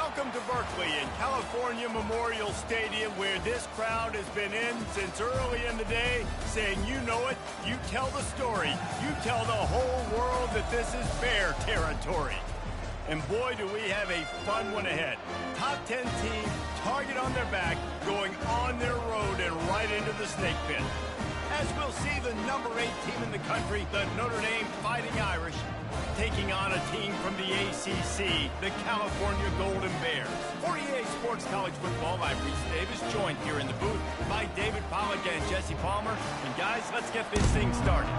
Welcome to Berkeley and California Memorial Stadium, where this crowd has been in since early in the day, saying you know it, you tell the story, you tell the whole world that this is Bear territory. And boy, do we have a fun one ahead. Top 10 team, target on their back, going on their road and right into the snake pit. As we'll see the number 8 team in the country, the Notre Dame Fighting Irish, taking on a team from the ACC, the California Golden Bears. For EA Sports College Football, I'm Reese Davis, joined here in the booth by David Pollack and Jesse Palmer. And guys, let's get this thing started.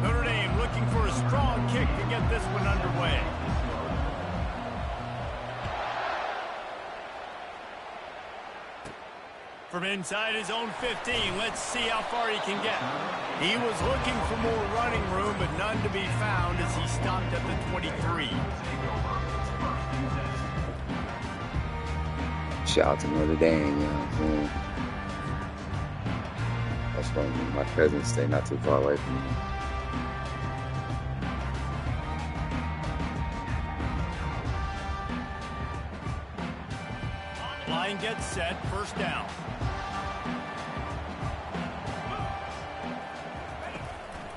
Notre Dame looking for a strong kick to get this one underway. From inside his own 15, let's see how far he can get. He was looking for more running room, but none to be found as he stopped at the 23. Shout out to Notre Dame, you know what I'm saying? That's funny. My cousins stay not too far away from me. Line gets set, first down.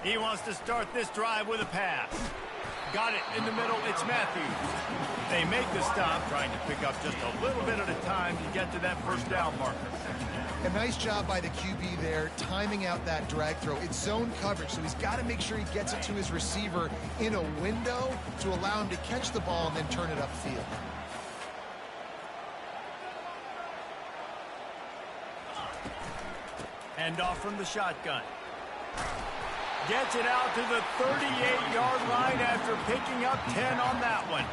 He wants to start this drive with a pass. Got it in the middle, it's Matthews. They make the stop, trying to pick up just a little bit at a time to get to that first down marker. A nice job by the QB there, timing out that drag throw. It's zone coverage, so he's got to make sure he gets it to his receiver in a window to allow him to catch the ball and then turn it upfield. Hand off from the shotgun. Gets it out to the 38-yard line after picking up 10 on that one.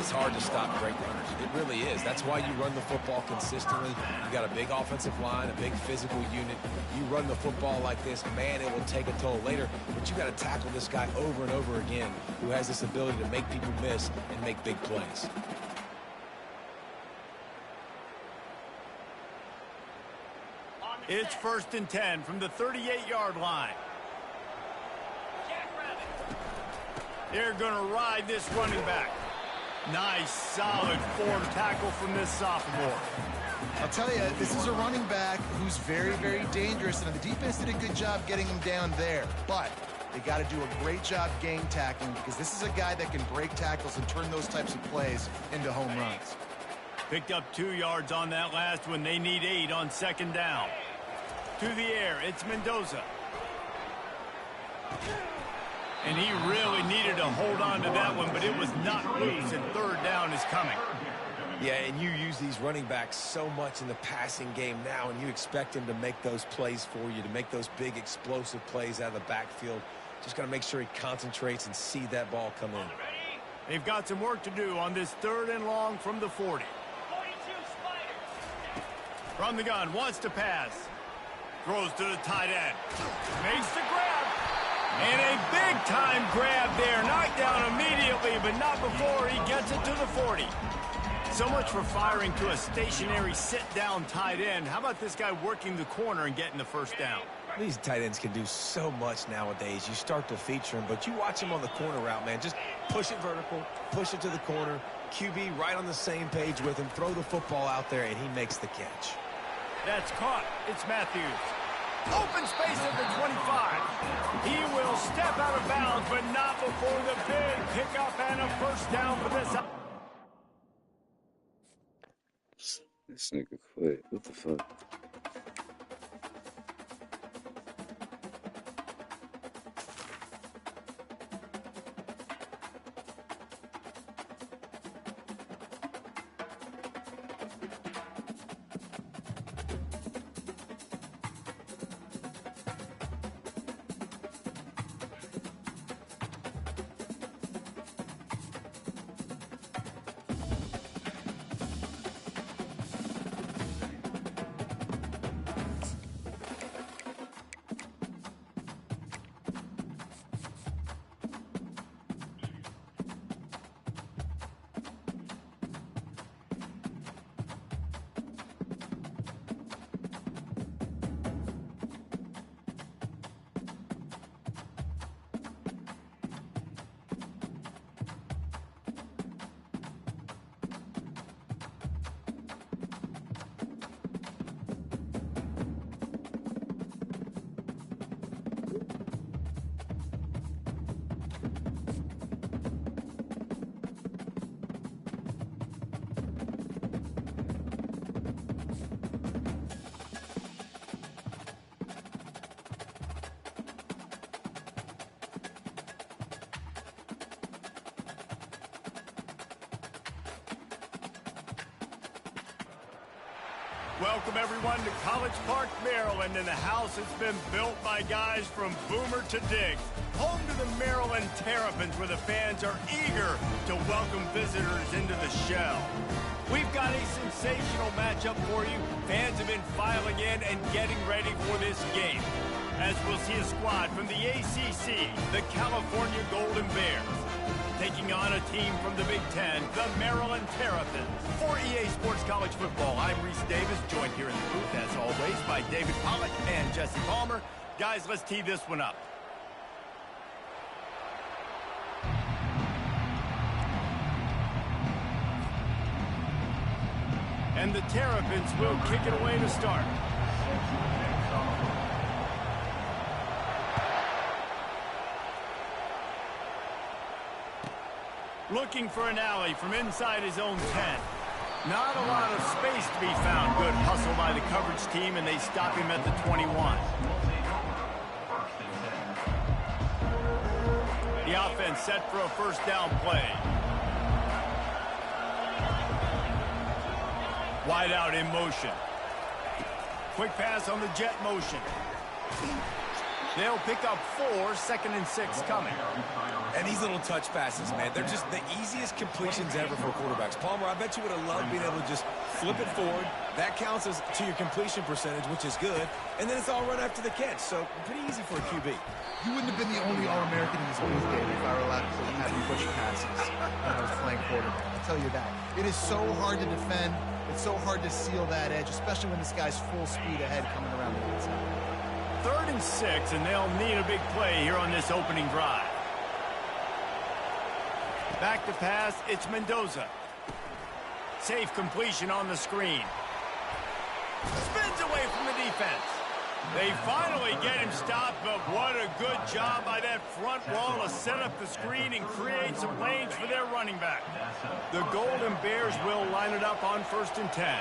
It's hard to stop great runners. It really is. That's why you run the football consistently. You got a big offensive line, a big physical unit. You run the football like this, man, it will take a toll later. But you got to tackle this guy over and over again who has this ability to make people miss and make big plays. It's 1st and 10 from the 38-yard line. They're going to ride this running back. Nice, solid form tackle from this sophomore. I'll tell you, this is a running back who's very, very dangerous, and the defense did a good job getting him down there. But they got to do a great job gang tackling, because this is a guy that can break tackles and turn those types of plays into home runs. Picked up 2 yards on that last one. They need 8 on 2nd down. To the air, it's Mendoza. And he really needed to hold on to that one, but it was not loose, and 3rd down is coming. Yeah, and you use these running backs so much in the passing game now, and you expect them to make those plays for you, to make those big explosive plays out of the backfield. Just got to make sure he concentrates and see that ball come in. They've got some work to do on this 3rd and long from the 40. From the gun, wants to pass. Throws to the tight end. Makes the grab. And a big-time grab there. Knocked down immediately, but not before he gets it to the 40. So much for firing to a stationary sit-down tight end. How about this guy working the corner and getting the first down? These tight ends can do so much nowadays. You start to feature them, but you watch them on the corner route, man. Just push it vertical, push it to the corner. QB right on the same page with him. Throw the football out there, and he makes the catch. That's caught. It's Matthews. Open space at the 25. He will step out of bounds, but not before the big pickup and a first down for this. This nigga quit. What the fuck? welcome everyone to College Park, Maryland, and the house has been built by guys from Boomer to Diggs. Home to the Maryland Terrapins, where the fans are eager to welcome visitors into the shell. We've got a sensational matchup for you. Fans have been filing in and getting ready for this game, as we'll see a squad from the ACC, the California Golden Bears, taking on a team from the Big Ten, the Maryland Terrapins. For EA Sports College Football, I'm Reese Davis, joined here in the booth, as always, by David Pollack and Jesse Palmer. Guys, let's tee this one up. And the Terrapins will kick it away to start. Looking for an alley from inside his own 10. Not a lot of space to be found. Good hustle by the coverage team, and they stop him at the 21. The offense set for a first down play. Wide out in motion. Quick pass on the jet motion. They'll pick up 4, 2nd and 6 coming. And these little touch passes, man, they're just the easiest completions ever for quarterbacks. Palmer, I bet you would have loved being able to just flip it forward. That counts as to your completion percentage, which is good. And then it's all run after the catch, so pretty easy for a QB. You wouldn't have been the only All-American in this booth, David, if I were allowed to have you push passes when I was playing quarterback. I'll tell you that. It is so hard to defend. It's so hard to seal that edge, especially when this guy's full speed ahead coming around the outside. 3rd and 6, and they'll need a big play here on this opening drive. Back to pass, it's Mendoza. Safe completion on the screen. Spins away from the defense. They finally get him stopped, but what a good job by that front wall to set up the screen and create some lanes for their running back. The Golden Bears will line it up on 1st and 10.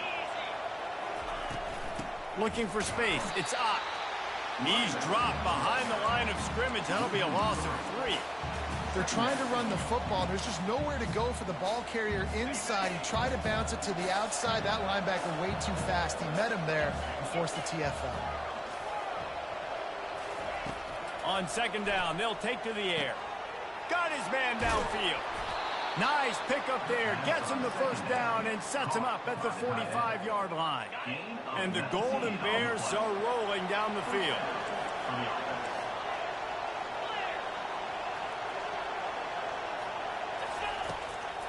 Looking for space, it's Ott. Knees dropped behind the line of scrimmage. That'll be a loss of 3. They're trying to run the football. There's just nowhere to go for the ball carrier inside. He tried to bounce it to the outside. That linebacker way too fast. He met him there and forced the TFL. On 2nd down, they'll take to the air. Got his man downfield. Nice pickup there. Gets him the first down and sets him up at the 45-yard line. And the Golden Bears are rolling down the field.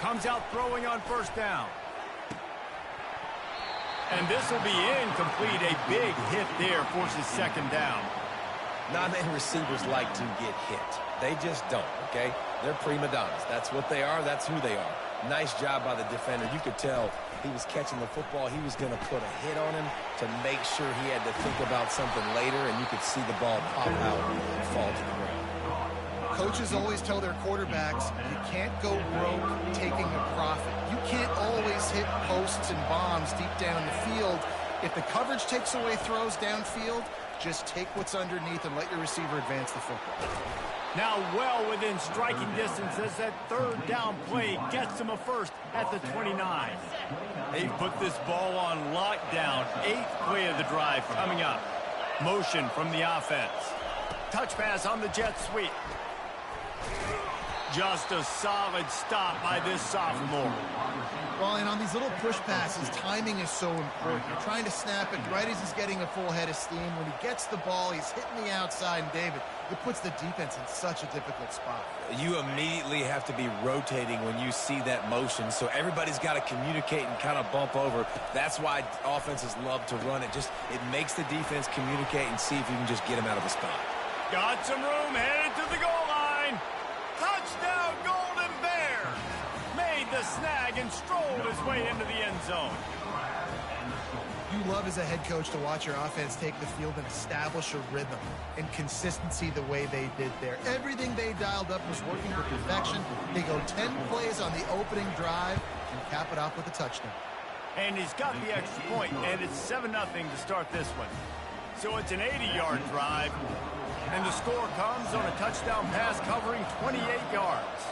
Comes out throwing on 1st down. And this will be incomplete. A big hit there forces 2nd down. Not many receivers like to get hit. They just don't, okay? They're prima donnas. That's what they are. That's who they are. Nice job by the defender. You could tell he was catching the football. He was going to put a hit on him to make sure he had to think about something later, and you could see the ball pop out and fall to the ground. Coaches always tell their quarterbacks, you can't go broke taking a profit. You can't always hit posts and bombs deep down the field. If the coverage takes away throws downfield, just take what's underneath and let your receiver advance the football. Now well within striking distance as that 3rd down play gets him a first at the 29. They've put this ball on lockdown. 8th play of the drive coming up. Motion from the offense. Touch pass on the jet sweep. Just a solid stop by this sophomore. Well, and on these little push passes, timing is so important. You're trying to snap it right as he's getting a full head of steam. When he gets the ball, he's hitting the outside, and David, it puts the defense in such a difficult spot. You immediately have to be rotating when you see that motion, so everybody's got to communicate and kind of bump over. That's why offenses love to run it. It makes the defense communicate and see if you can just get him out of the spot. Got some room, headed to the goal line. Touchdown, Golden Bears! Made the snag and strolled his way into the end zone. You love as a head coach to watch your offense take the field and establish a rhythm and consistency the way they did there. Everything they dialed up was working to perfection. They go 10 plays on the opening drive and cap it off with a touchdown. And he's got the extra point, and it's 7-0 to start this one. So it's an 80-yard drive, and the score comes on a touchdown pass covering 28 yards.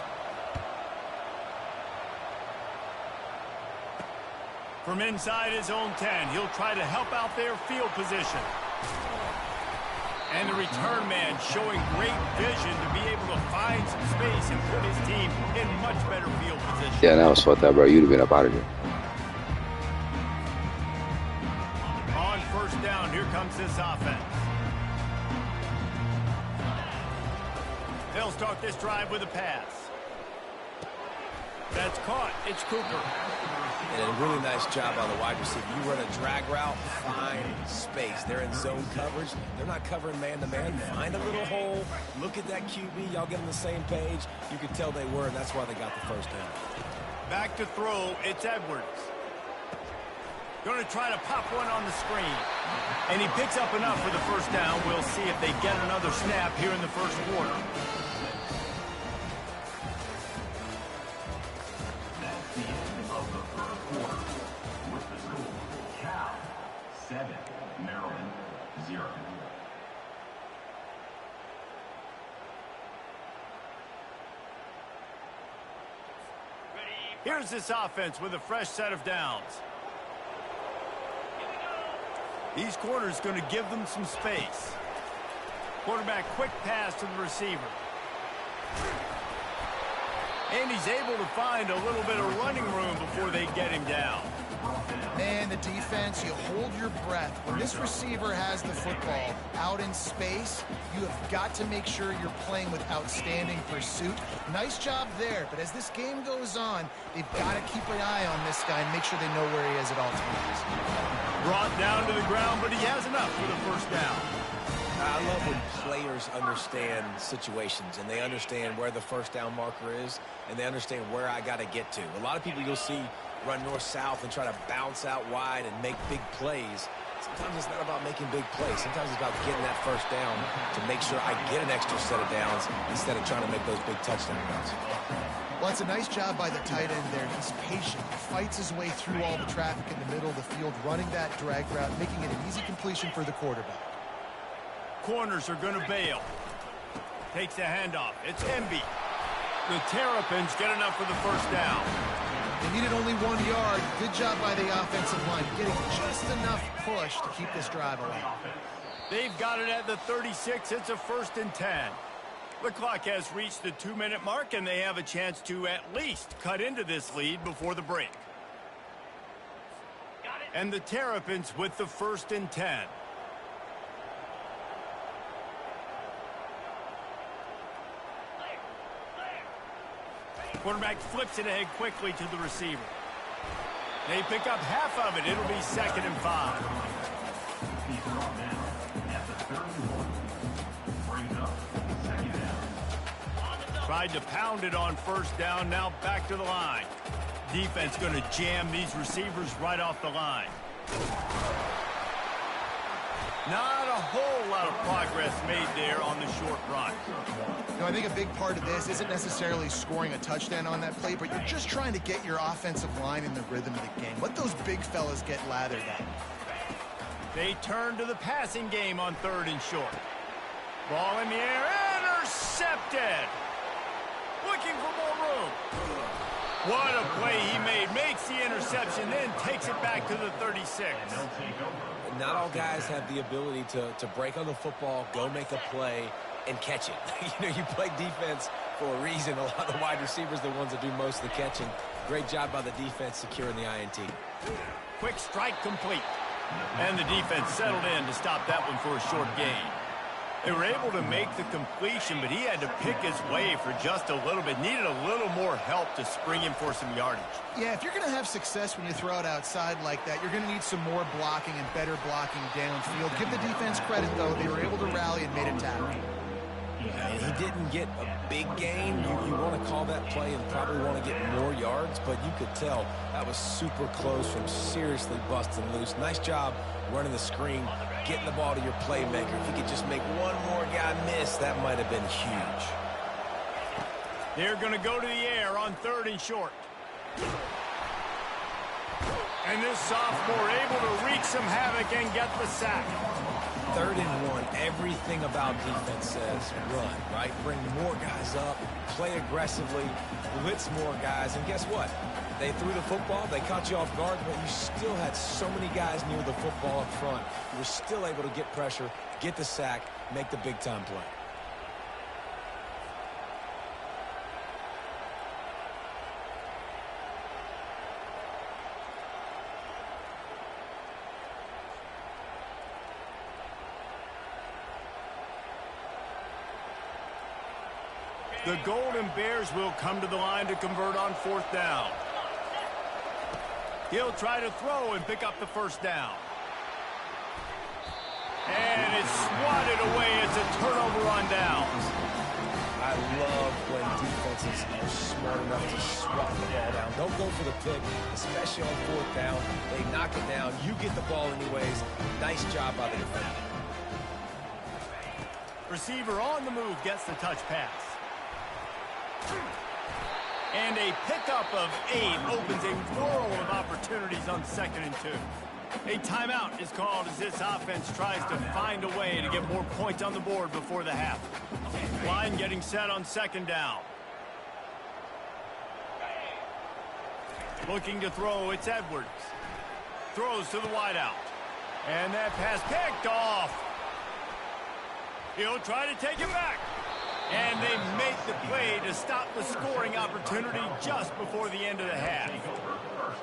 From inside his own 10, he'll try to help out their field position. And the return man showing great vision to be able to find some space and put his team in much better field position. Yeah, that was fucked up, bro. You'd have been up out of there. On first down, here comes this offense. They'll start this drive with a pass. That's caught. It's Cooper. And a really nice job by the wide receiver. You run a drag route, find space. They're in zone coverage. They're not covering man-to-man. Find a little hole. Look at that QB. Y'all get on the same page. You could tell they were, and that's why they got the first down. Back to throw. It's Edwards. Going to try to pop one on the screen. And he picks up enough for the first down. We'll see if they get another snap here in the first quarter. Maryland 0. Here's this offense with a fresh set of downs. These corners going to give them some space. Quarterback quick pass to the receiver. And he's able to find a little bit of running room before they get him down. Man, the defense, you hold your breath. When this receiver has the football out in space, you have got to make sure you're playing with outstanding pursuit. Nice job there, but as this game goes on, they've got to keep an eye on this guy and make sure they know where he is at all times. Brought down to the ground, but he has enough for the first down. I love when players understand situations and they understand where the first down marker is and they understand where I got to get to. A lot of people you'll see run north-south and try to bounce out wide and make big plays. Sometimes it's not about making big plays. Sometimes it's about getting that first down to make sure I get an extra set of downs instead of trying to make those big touchdown runs. Well, it's a nice job by the tight end there. He's patient. He fights his way through all the traffic in the middle of the field, running that drag route, making it an easy completion for the quarterback. Corners are going to bail. Takes the handoff. It's Emby. The Terrapins get enough for the first down. They needed only 1 yard. Good job by the offensive line, getting just enough push to keep this drive alive. They've got it at the 36. It's a 1st and 10. The clock has reached the 2-minute mark, and they have a chance to at least cut into this lead before the break. And the Terrapins with the 1st and 10. Quarterback flips it ahead quickly to the receiver. They pick up half of it. It'll be 2nd and 5. Tried to pound it on first down. Now back to the line. Defense going to jam these receivers right off the line. Not a whole lot of progress made there on the short run. You know, I think a big part of this isn't necessarily scoring a touchdown on that play, but you're just trying to get your offensive line in the rhythm of the game. Let those big fellas get lathered at. They turn to the passing game on 3rd and short. Ball in the air, intercepted. Looking for more room. What a play he made. Makes the interception, then takes it back to the 36. Not all guys have the ability to break on the football, go make a play, and catch it. You know, you play defense for a reason. A lot of the wide receivers are the ones that do most of the catching. Great job by the defense securing the INT. Quick strike complete. And the defense settled in to stop that one for a short gain. They were able to make the completion, but he had to pick his way for just a little bit. Needed a little more help to spring him for some yardage. Yeah, if you're going to have success when you throw it outside like that, you're going to need some more blocking and better blocking downfield. Give the defense credit, though. They were able to rally and made it tackle. And he didn't get a big gain. You want to call that play and probably want to get more yards, but you could tell that was super close from seriously busting loose. Nice job running the screen, getting the ball to your playmaker. If he could just make one more guy miss, that might have been huge. They're going to go to the air on 3rd and short. And this sophomore able to wreak some havoc and get the sack. 3rd and 1, everything about defense says run, right? Bring more guys up, play aggressively, blitz more guys, and guess what? They threw the football, they caught you off guard, but you still had so many guys near the football up front. You were still able to get pressure, get the sack, make the big-time play. The Golden Bears will come to the line to convert on 4th down. He'll try to throw and pick up the 1st down. And it's swatted away. It's a turnover on downs. I love when defenses are smart enough to swat the ball down. Don't go for the pick, especially on 4th down. They knock it down. You get the ball anyways. Nice job by the defender. Receiver on the move gets the touch pass. And a pickup of 8 opens a world of opportunities on 2nd and 2. A timeout is called as this offense tries to find a way to get more points on the board before the half. Line getting set on 2nd down. Looking to throw, it's Edwards. Throws to the wideout. And that pass picked off. He'll try to take it back. And they make the play to stop the scoring opportunity just before the end of the half.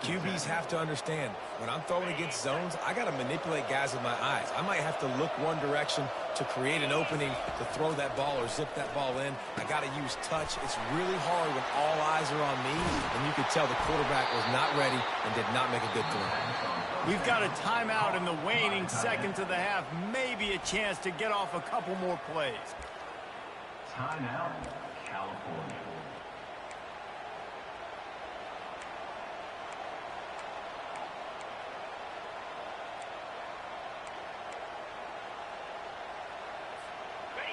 QBs have to understand, when I'm throwing against zones, I got to manipulate guys with my eyes. I might have to look one direction to create an opening to throw that ball or zip that ball in. I got to use touch. It's really hard when all eyes are on me, and you could tell the quarterback was not ready and did not make a good throw. We've got a timeout in the waning seconds of the half. Maybe a chance to get off a couple more plays. Timeout, California.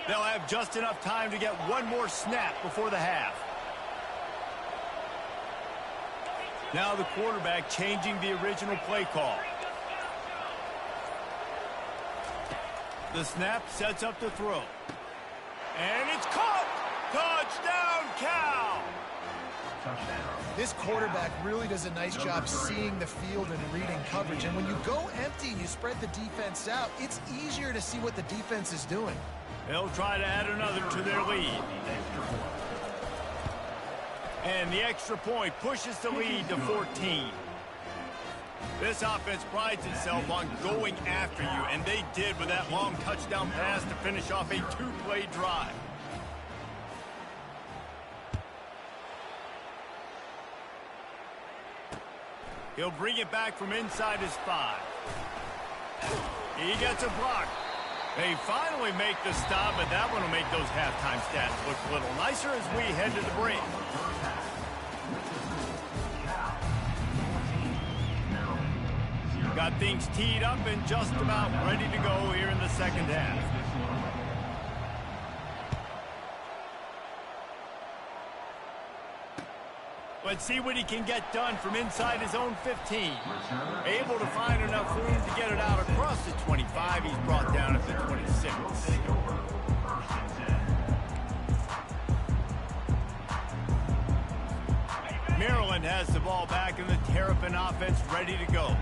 They'll have just enough time to get one more snap before the half. Now the quarterback changing the original play call. The snap sets up the throw. And it's caught! Touchdown, Cal! This quarterback really does a nice job seeing the field and reading coverage. And when you go empty and you spread the defense out, it's easier to see what the defense is doing. They'll try to add another to their lead. And the extra point pushes the lead to 14. This offense prides itself on going after you, and they did with that long touchdown pass to finish off a 2-play drive. He'll bring it back from inside his 5. He gets a block. They finally make the stop, but that one will make those halftime stats look a little nicer as we head to the break. Got things teed up and just about ready to go here in the second half. Let's see what he can get done from inside his own 15. Able to find enough room to get it out across the 25. He's brought down at the 26. Maryland has the ball back in the Terrapin offense ready to go.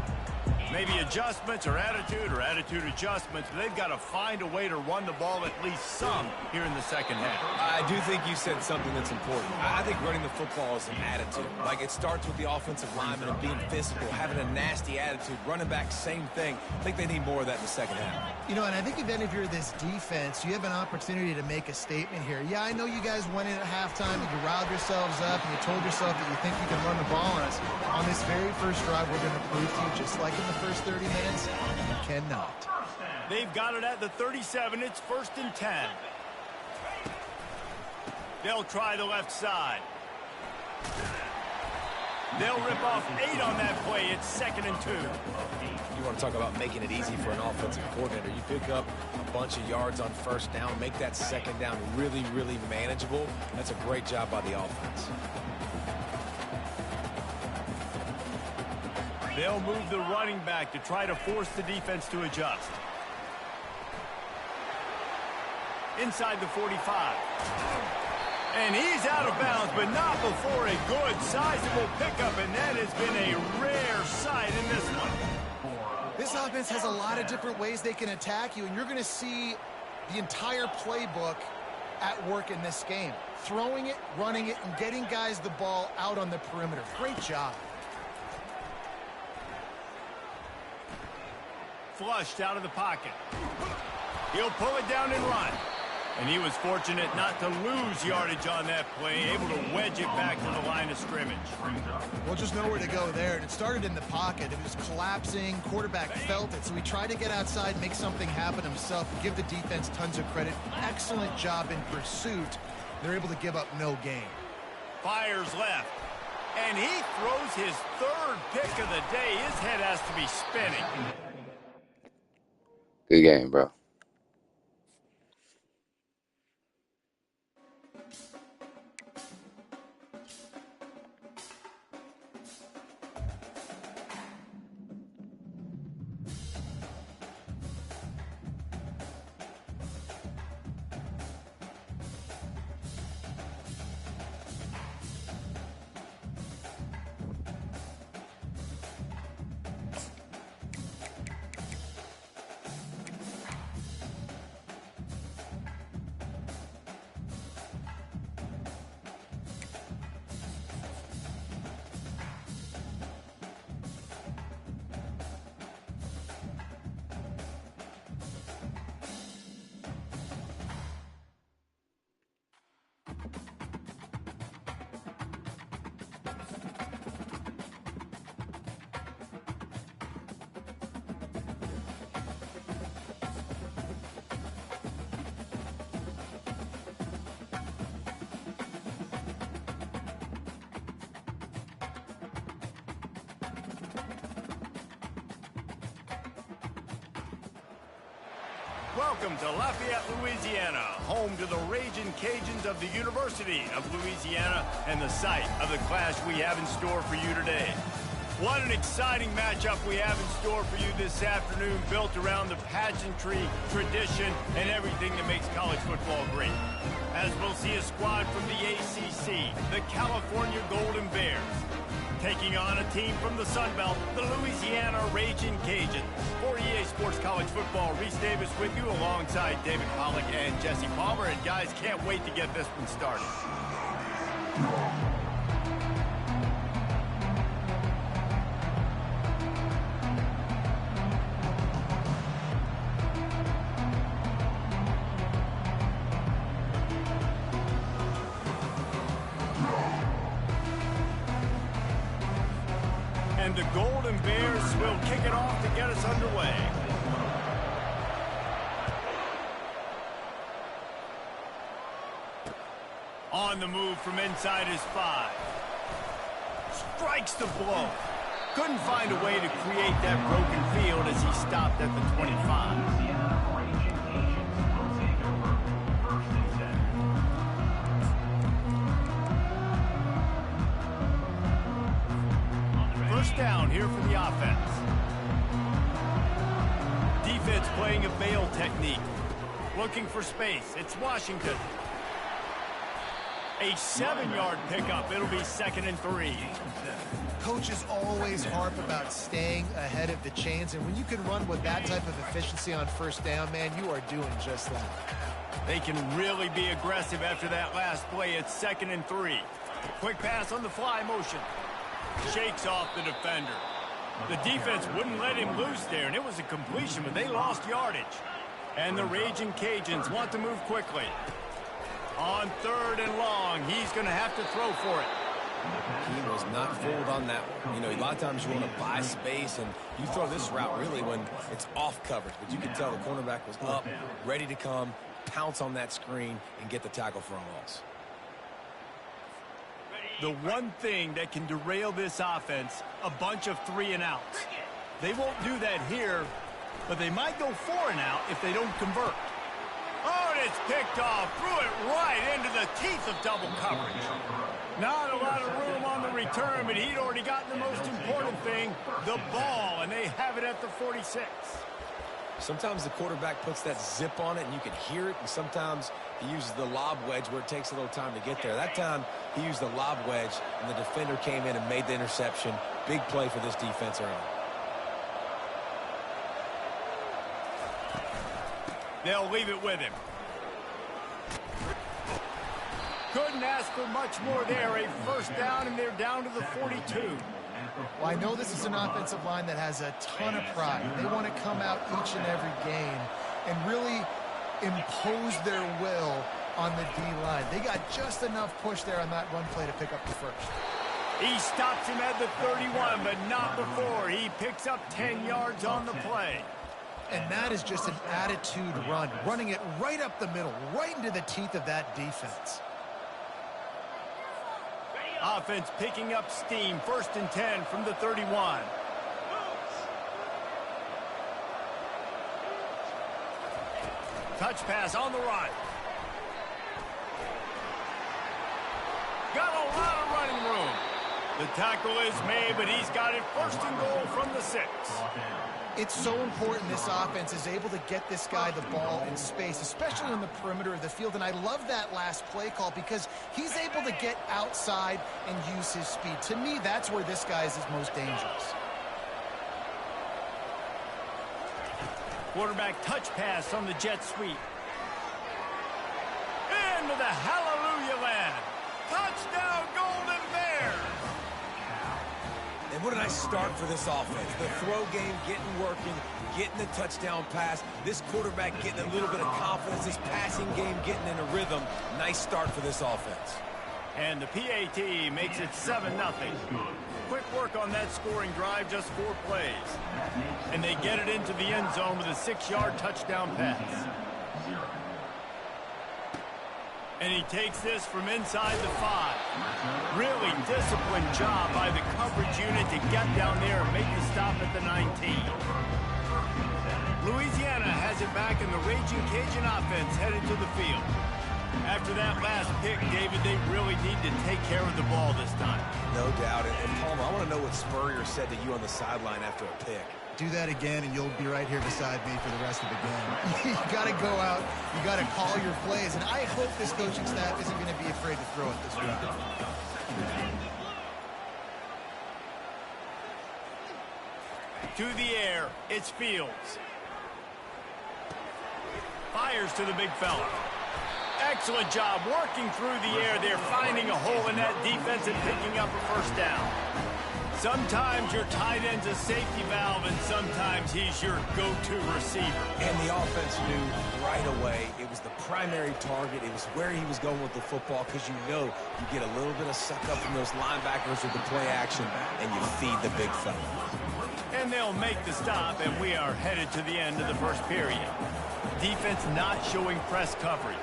Maybe adjustments or attitude adjustments, but they've got to find a way to run the ball at least some here in the second half. I do think you said something that's important. I think running the football is an attitude. Like, it starts with the offensive lineman and being physical, having a nasty attitude. Running back, same thing. I think they need more of that in the second half. You know, and I think even if you're this defense, you have an opportunity to make a statement here. Yeah, I know you guys went in at halftime and you riled yourselves up and you told yourself that you think you can run the ball on us. On this very first drive, we're going to prove to you, just like in the first 30 minutes, you cannot. They've got it at the 37. It's 1st and 10. They'll try the left side. They'll rip off 8 on that play. It's 2nd and 2. You want to talk about making it easy for an offensive coordinator. You pick up a bunch of yards on first down, make that second down really, really manageable. That's a great job by the offense. They'll move the running back to try to force the defense to adjust. Inside the 45. And he's out of bounds, but not before a good, sizable pickup, and that has been a rare sight in this one. This offense has a lot of different ways they can attack you, and you're going to see the entire playbook at work in this game. Throwing it, running it, and getting guys the ball out on the perimeter. Great job. Flushed out of the pocket. He'll pull it down and run. And he was fortunate not to lose yardage on that play, able to wedge it back to the line of scrimmage. Well, just nowhere to go there. And it started in the pocket. It was collapsing. Quarterback felt it, so he tried to get outside, make something happen himself, give the defense tons of credit. Excellent job in pursuit. They're able to give up no gain. Fires left. And he throws his third pick of the day. His head has to be spinning. Good game, bro. Welcome to Lafayette, Louisiana, home to the Ragin' Cajuns of the University of Louisiana and the site of the clash we have in store for you today. What an exciting matchup we have in store for you this afternoon, built around the pageantry, tradition, and everything that makes college football great. As we'll see a squad from the ACC, the California Golden Bears, taking on a team from the Sun Belt, the Louisiana Ragin' Cajuns. For EA Sports College Football, Reese Davis with you alongside David Pollack and Jesse Palmer. And guys, can't wait to get this one started. And the Golden Bears will kick it off to get us underway. On the move from inside his 5. Strikes the blow. Couldn't find a way to create that broken field as he stopped at the 25. First down here for the offense. Defense playing a bail technique. Looking for space. It's Washington. A 7-yard pickup. It'll be 2nd and 3. Coaches always harp about staying ahead of the chains, and when you can run with that type of efficiency on first down, man, you are doing just that. They can really be aggressive after that last play. It's 2nd and 3. Quick pass on the fly motion. Shakes off the defender. The defense wouldn't let him loose there, and it was a completion, but they lost yardage. And the Ragin' Cajuns want to move quickly. On 3rd and long, he's going to have to throw for it. He was not fooled on that one. You know, a lot of times you want to buy space, and you throw this route really when it's off coverage. But you can tell the cornerback was up, ready to come, pounce on that screen, and get the tackle for a loss. The one thing that can derail this offense, a bunch of 3-and-outs. They won't do that here, but they might go 4-and-out if they don't convert. Oh, and it's picked off. Threw it right into the teeth of double coverage. Not a lot of room on the return, but he'd already gotten the most important thing, the ball, and they have it at the 46. Sometimes the quarterback puts that zip on it, and you can hear it, and sometimes he uses the lob wedge where it takes a little time to get there. That time, he used the lob wedge, and the defender came in and made the interception. Big play for this defense early. They'll leave it with him. Couldn't ask for much more there. A first down, and they're down to the 42. Well, I know this is an offensive line that has a ton of pride. They want to come out each and every game and really impose their will on the D-line. They got just enough push there on that run play to pick up the first. He stops him at the 31, but not before. He picks up 10 yards on the play. And that is just an attitude run, running it right up the middle, right into the teeth of that defense. Offense picking up steam, 1st and 10 from the 31. Touch pass on the run. Got a lot of running room. The tackle is made, but he's got it 1st and goal from the 6. It's so important this offense is able to get this guy the ball in space, especially in the perimeter of the field. And I love that last play call because he's able to get outside and use his speed. To me, that's where this guy is his most dangerous. Quarterback touch pass on the jet sweep. Into the hallelujah land. Touchdown, Golden Bears! And what a nice start for this offense. The throw game getting working, getting the touchdown pass. This quarterback getting a little bit of confidence. This passing game getting in a rhythm. Nice start for this offense. And the PAT makes it 7-0. Quick work on that scoring drive, just 4 plays. And they get it into the end zone with a 6-yard touchdown pass. And he takes this from inside the 5. Really disciplined job by the coverage unit to get down there and make the stop at the 19. Louisiana has it back, and the Raging Cajun offense headed to the field. After that last pick, David, they really need to take care of the ball this time. No doubt. And Palmer, I want to know what Spurrier said to you on the sideline after a pick. Do that again, and you'll be right here beside me for the rest of the game. You got to go out. You got to call your plays. And I hope this coaching staff isn't going to be afraid to throw it this round. To the air, it's Fields. Fires to the big fella. Excellent job working through the air there, finding a hole in that defense and picking up a first down. Sometimes your tight end's a safety valve, and sometimes he's your go-to receiver. And the offense knew right away it was the primary target. It was where he was going with the football, because you know you get a little bit of suck up from those linebackers with the play action, and you feed the big fella. And they'll make the stop, and we are headed to the end of the first period. Defense not showing press coverage.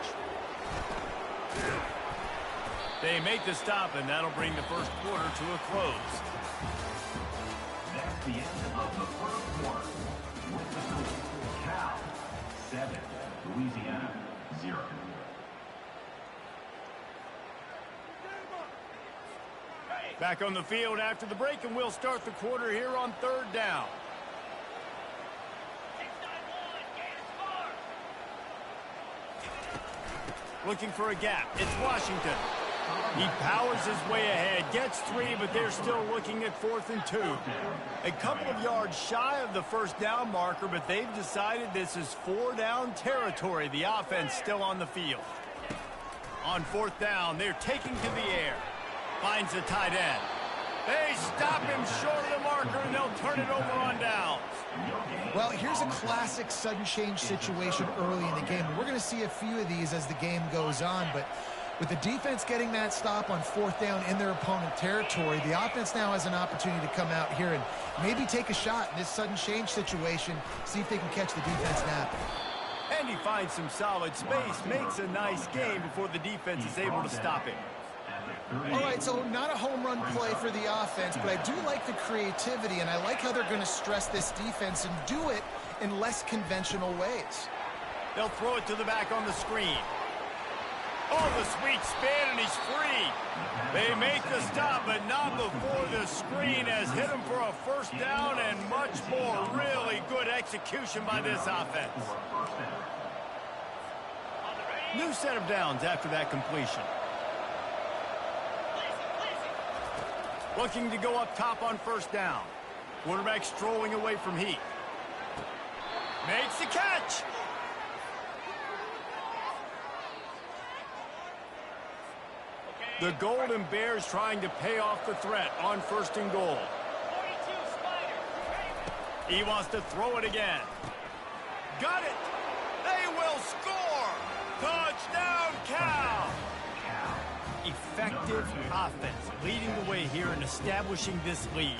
They make the stop, and that'll bring the first quarter to a close. That's the end of the first quarter. With the score, Cal 7, Louisiana 0. Back on the field after the break, and we'll start the quarter here on 3rd down. Looking for a gap. It's Washington. He powers his way ahead, gets 3, but they're still looking at 4th and 2. A couple of yards shy of the first down marker, but they've decided this is 4-down territory. The offense still on the field. On 4th down, they're taking to the air. Finds the tight end. They stop him short of the marker, and they'll turn it over on downs. Well, here's a classic sudden change situation early in the game. We're going to see a few of these as the game goes on, but with the defense getting that stop on 4th down in their opponent territory, the offense now has an opportunity to come out here and maybe take a shot in this sudden change situation, see if they can catch the defense napping. And he finds some solid space, makes a nice game before the defense is able to stop him. All right, so not a home run play for the offense, but I do like the creativity, and I like how they're going to stress this defense and do it in less conventional ways. They'll throw it to the back on the screen. Oh, the sweet spin, and he's free. They make the stop, but not before the screen has hit him for a first down and much more. Really good execution by this offense. New set of downs after that completion. Looking to go up top on first down. Quarterback strolling away from Heath. Makes the catch. The Golden Bears trying to pay off the threat on first and goal. He wants to throw it again. Got it. They will score. Touchdown, Cal. Effective offense leading the way here and establishing this lead.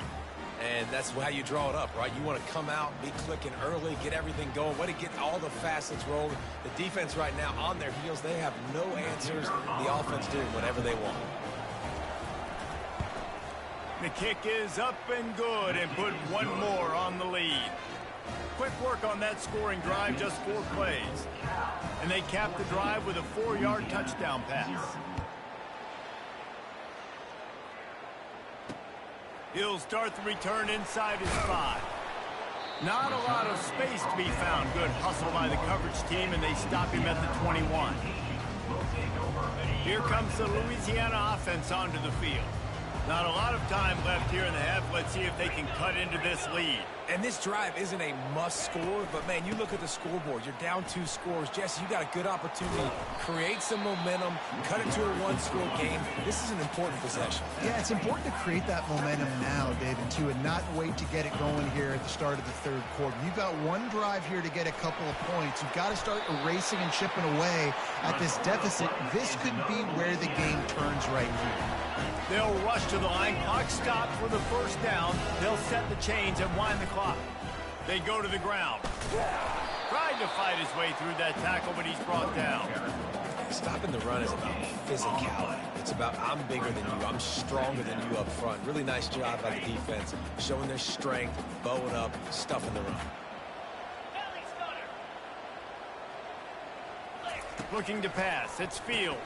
And that's how you draw it up, right? You want to come out, be clicking early, get everything going, way to get all the facets rolling. The defense right now on their heels, they have no answers. The offense doing whatever they want. The kick is up and good and put one more on the lead. Quick work on that scoring drive, just 4 plays. And they cap the drive with a 4-yard touchdown pass. He'll start the return inside his 5. Not a lot of space to be found. Good hustle by the coverage team, and they stop him at the 21. Here comes the Louisiana offense onto the field. Not a lot of time left here in the half. Let's see if they can cut into this lead. And this drive isn't a must score, but man, you look at the scoreboard, you're down 2 scores. Jesse, you got a good opportunity. Create some momentum, cut it to a 1-score game. This is an important possession. Yeah, it's important to create that momentum now, David, too, and not wait to get it going here at the start of the third quarter. You've got one drive here to get a couple of points. You've got to start erasing and chipping away at this deficit. This could be where the game turns right here. They'll rush to the line. Clock stops for the first down. They'll set the chains and wind the clock. They go to the ground. Tried to fight his way through that tackle, but he's brought down. Stopping the run is about physicality. It's about I'm bigger than you. I'm stronger than you up front. Really nice job by the defense, showing their strength, bowing up, stuffing the run. Looking to pass. It's Fields.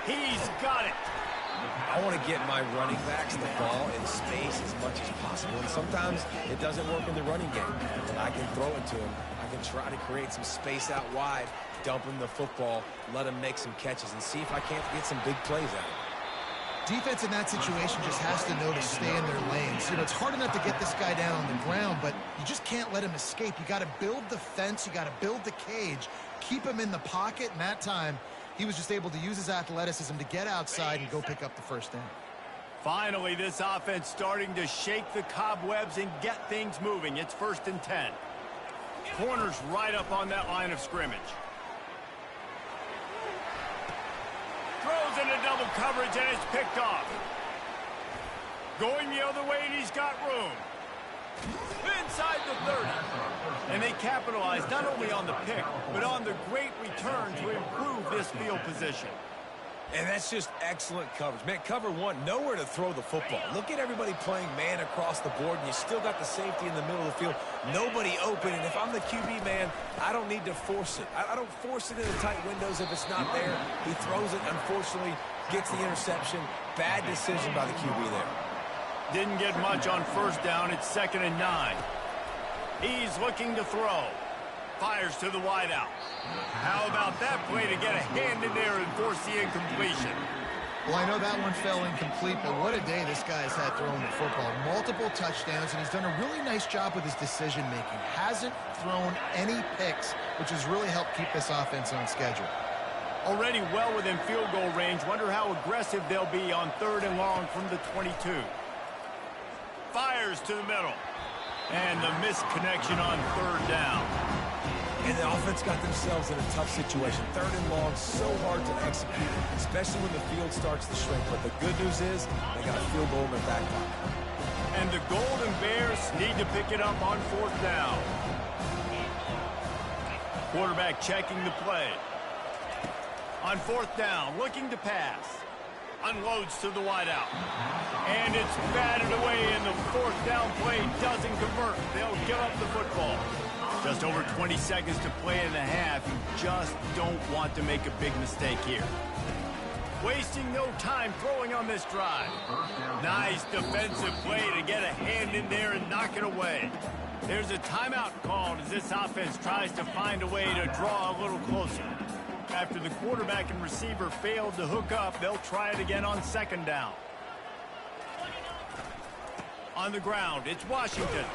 He's got it. I want to get my running backs the ball in space as much as possible. And sometimes it doesn't work in the running game. But I can throw it to him. I can try to create some space out wide, dump him the football, let him make some catches, and see if I can't get some big plays out of him. Defense in that situation just has to know to stay in their lanes. You know, it's hard enough to get this guy down on the ground, but you just can't let him escape. You got to build the fence. You got to build the cage. Keep him in the pocket, and that time he was just able to use his athleticism to get outside and go pick up the first down. Finally, this offense starting to shake the cobwebs and get things moving. It's 1st and 10. Corners right up on that line of scrimmage. Throws into double coverage, and it's picked off. Going the other way, and he's got room. Inside the 30. And they capitalize not only on the pick, but on the great return to improve this field position. And that's just excellent coverage. Man, cover one, nowhere to throw the football. Look at everybody playing man across the board, and you still got the safety in the middle of the field. Nobody open, and if I'm the QB, man, I don't need to force it. I don't force it in the tight windows if it's not there. He throws it, unfortunately, gets the interception. Bad decision by the QB there. Didn't get much on first down. It's 2nd and 9. He's looking to throw. Fires to the wideout. How about that play to get a hand in there and force the incompletion? Well, I know that one fell incomplete, but what a day this guy's had throwing the football. Multiple touchdowns, and he's done a really nice job with his decision-making. Hasn't thrown any picks, which has really helped keep this offense on schedule. Already well within field goal range. Wonder how aggressive they'll be on 3rd and long from the 22. Fires to the middle. And the missed connection on 3rd down. And the offense got themselves in a tough situation. 3rd and long, so hard to execute, especially when the field starts to shrink. But the good news is they got a field goal in their back pocket. And the Golden Bears need to pick it up on 4th down. Quarterback checking the play. On 4th down, looking to pass. Unloads to the wideout. And it's batted away, and the 4th down play doesn't convert. They'll give up the football. Just over 20 seconds to play in the half. just don't want to make a big mistake here. Wasting no time throwing on this drive. Nice defensive play to get a hand in there and knock it away. There's a timeout called as this offense tries to find a way to draw a little closer. After the quarterback and receiver failed to hook up, they'll try it again on second down. On the ground, it's Washington.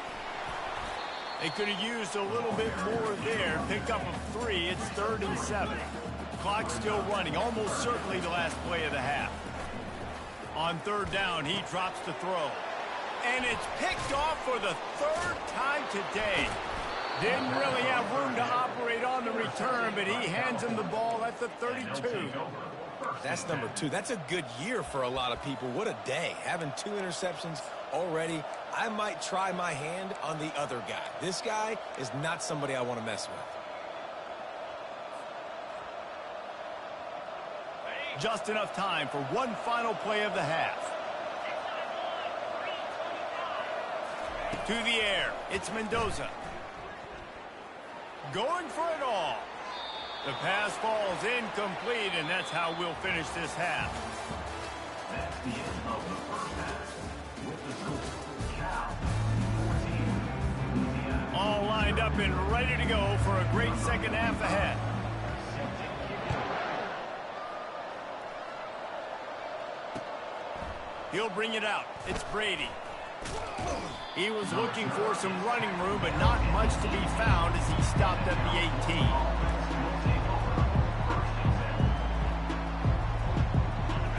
They could have used a little bit more there. Pick up of 3. It's 3rd and 7. Clock still running, almost certainly the last play of the half. On 3rd down, he drops the throw. And it's picked off for the 3rd time today. Didn't really have room to operate on the return, but he hands him the ball at the 32. That's number 2. That's a good year for a lot of people. What a day. Having 2 interceptions already. I might try my hand on the other guy. This guy is not somebody I want to mess with. Just enough time for one final play of the half. To the air, it's Mendoza. Going for it all. The pass falls incomplete, and that's how we'll finish this half. That's the end of the first half. With the score, Cal 14, Louisiana. All lined up and ready to go for a great second half ahead. He'll bring it out. It's Brady. He was looking for some running room, but not much to be found as he stopped at the 18.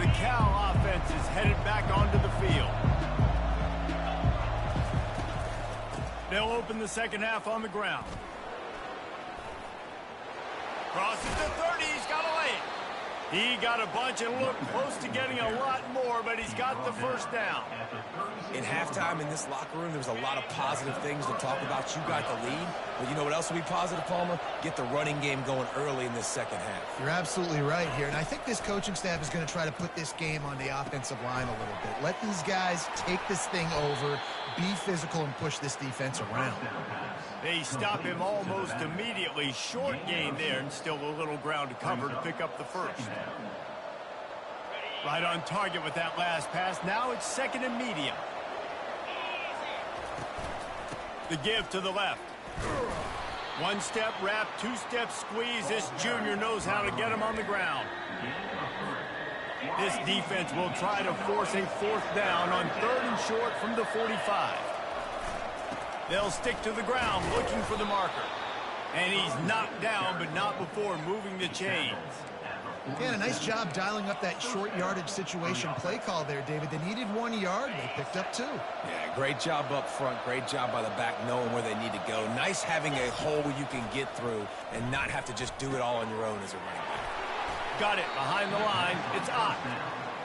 The Cal offense is headed back onto the field. They'll open the second half on the ground. Crosses the 30. He's got to lay it. He got a bunch and looked close to getting a lot more, but he's got the first down. In halftime in this locker room, there's a lot of positive things to talk about. You got the lead, but you know what else will be positive, Palmer? Get the running game going early in this second half. You're absolutely right here, and I think this coaching staff is going to try to put this game on the offensive line a little bit. Let these guys take this thing over, be physical, and push this defense around. They stop him almost immediately. Short gain there, and still a little ground to cover to pick up the first. Right on target with that last pass. Now it's second and medium. The give to the left. One step wrap, 2-step squeeze. This junior knows how to get him on the ground. This defense will try to force a 4th down on 3rd and short from the 45. They'll stick to the ground looking for the marker. And he's knocked down, but not before moving the chains. Again, a nice job dialing up that short yardage situation play call there, David. They needed 1 yard. They picked up 2. Yeah, great job up front. Great job by the back knowing where they need to go. Nice having a hole you can get through and not have to just do it all on your own as a running back. Got it behind the line. It's Ott.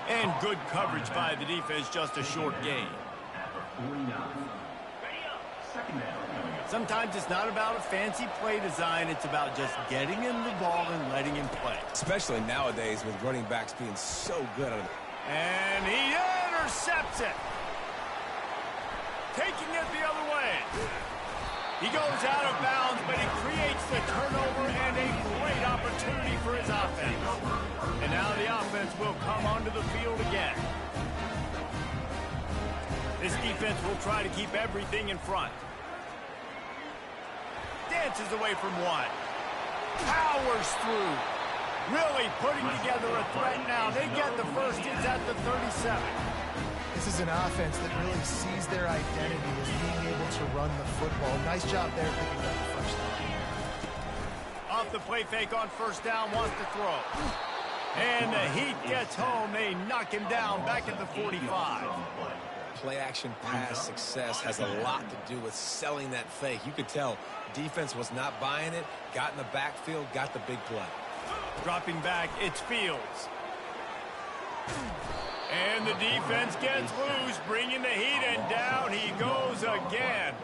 And good coverage by the defense, just a short gain. Sometimes it's not about a fancy play design. It's about just getting him the ball and letting him play. Especially nowadays with running backs being so good at it. And he intercepts it. Taking it the other way. He goes out of bounds, but he creates the turnover and a great opportunity for his offense. And now the offense will come onto the field again. This defense will try to keep everything in front. Dances away from one. Powers through. Really putting together a threat now. They get the first. It's at the 37. This is an offense that really sees their identity as being able to run the football. Nice job there picking up the first down. Off the play fake on first down, wants to throw. And the heat gets home. They knock him down back at the 45. Play-action pass success has a lot to do with selling that fake. You could tell defense was not buying it, got in the backfield, got the big play. Dropping back, it's Fields. And the defense gets loose, bringing the heat, and down he goes again.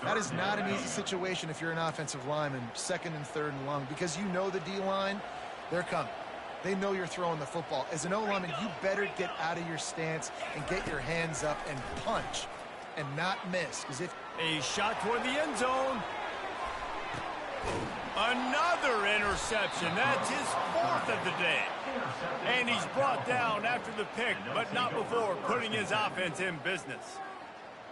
That is not an easy situation if you're an offensive lineman, 2nd and 3rd and long, because you know the D-line, they're coming. They know you're throwing the football. As an O-lineman, you better get out of your stance and get your hands up and punch and not miss. Because if a shot toward the end zone. Another interception. That's his fourth of the day. And he's brought down after the pick, but not before putting his offense in business.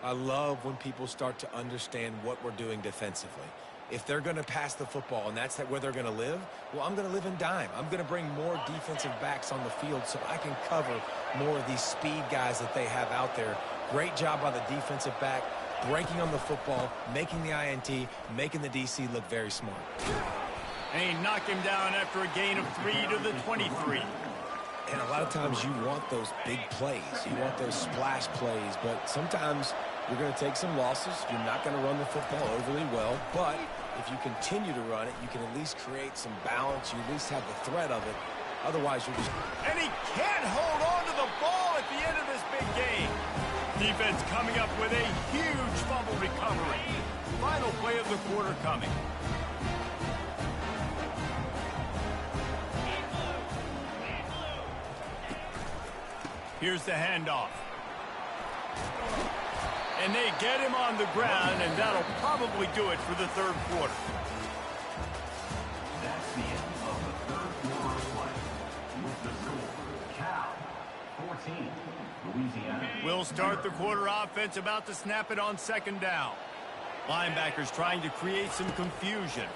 I love when people start to understand what we're doing defensively. If they're going to pass the football and that's where they're going to live, well, I'm going to live in dime. I'm going to bring more defensive backs on the field so I can cover more of these speed guys that they have out there. Great job by the defensive back, breaking on the football, making the INT, making the DC look very smart. And he knocked him down after a gain of 3 to the 23. And a lot of times you want those big plays. You want those splash plays. But sometimes you're going to take some losses. You're not going to run the football overly well. But if you continue to run it, you can at least create some balance. You at least have the threat of it. Otherwise, you're just... And he can't hold on to the ball at the end of this big game. Defense coming up with a huge fumble recovery. Final play of the quarter coming. Here's the handoff. And they get him on the ground, and that'll probably do it for the third quarter. That's the end of the third quarter of play. With the score, Cal 14, Louisiana. We'll start the quarter offense, about to snap it on second down. Linebackers trying to create some confusion.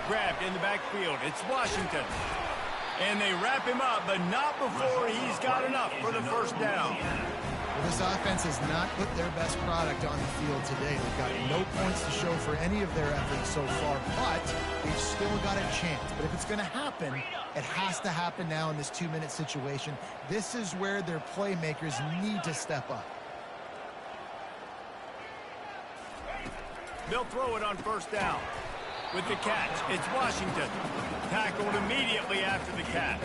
Grabbed in the backfield. It's Washington. And they wrap him up, but not before he's got enough for the first down. Well, this offense has not put their best product on the field today. They've got no points to show for any of their efforts so far, but they've still got a chance. But if it's going to happen, it has to happen now in this 2-minute situation. This is where their playmakers need to step up. They'll throw it on first down. With the catch, it's Washington. Tackled immediately after the catch.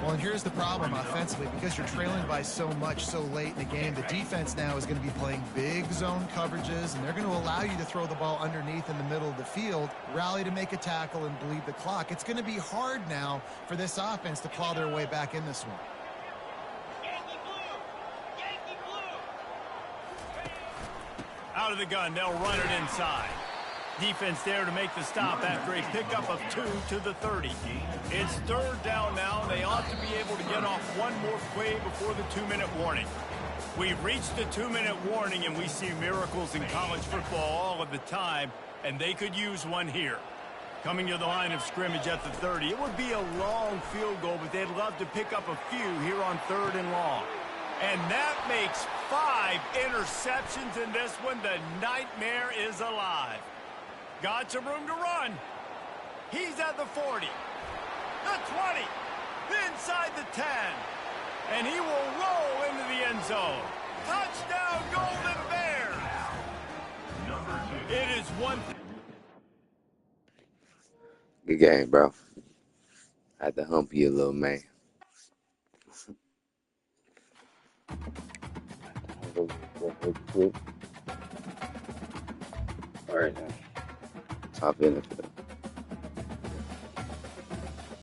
Well, and here's the problem offensively. Because you're trailing by so much so late in the game, the defense now is going to be playing big zone coverages, and they're going to allow you to throw the ball underneath in the middle of the field, rally to make a tackle, and bleed the clock. It's going to be hard now for this offense to claw their way back in this one. Out of the gun, they'll run it inside. Defense there to make the stop after a pickup of 2 to the 30. It's third down now. They ought to be able to get off one more play before the 2-minute warning. We've reached the 2-minute warning, and we see miracles in college football all of the time, and they could use one here. Coming to the line of scrimmage at the 30. It would be a long field goal, but they'd love to pick up a few here on 3rd and long. And that makes 5 interceptions in this one. The nightmare is alive. Got some room to run. He's at the 40, the 20, inside the 10. And he will roll into the end zone. Touchdown, Golden Bears. It is one. Good game, bro. I had to hump you a little, man. All right, now. Top NFL.